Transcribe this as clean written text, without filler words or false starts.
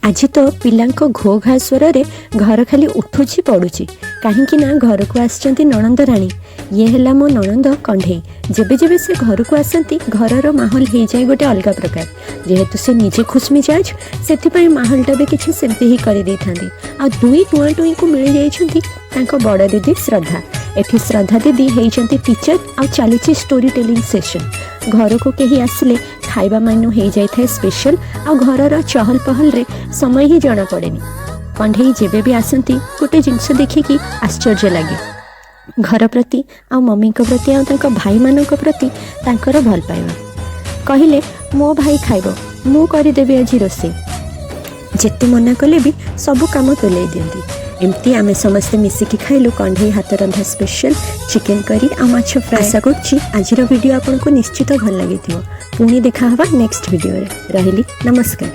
आज तो पिलांको घो घा स्वर रे घर खाली उठुची पड़ुची कहीं ना घर को आसचंती नणंद राणी। ये है मो नणंद कंढे। जेबे जेबे से घर को आसती घर माहौल हो जाए गोटे अलग प्रकार। जेहेतु से निजे खुशमिजाज से माहौलटा भी किसी सेमती ही कर आ दुई टुआ टुई को मिल जाती बड़ दीदी श्रद्धा। एठी श्रद्धा दीदी होती टीचर आ चली स्टोरी टेलिंग सेशन। घर को कहीं आसिले खाइबा मेनू हो जाए स्पेशल आ घर चहल पहल रे समय ही जना पड़ेनी। कंढे जेबे भी आसती गोटे जिनस देखिकी आश्चर्य लगे घर प्रति आ मम्मी प्रति आ भाई मान प्रति तांकर भल पाइबा। कहले मो भाई खाइब मु करदेवी आज रोसे। जेते मना कले भी सबू काम तुले दिंती। एमती आम समस्ते मिसिकी खाइलु कंढे हाथ रंधा स्पेशल चिकेन करी आ माछ फ्राई। आशा करुच्ची आज वीडियो आपको निश्चित भल लगी। पुणी देखा नेक्स्ट वीडियो रे। रहिली नमस्कार।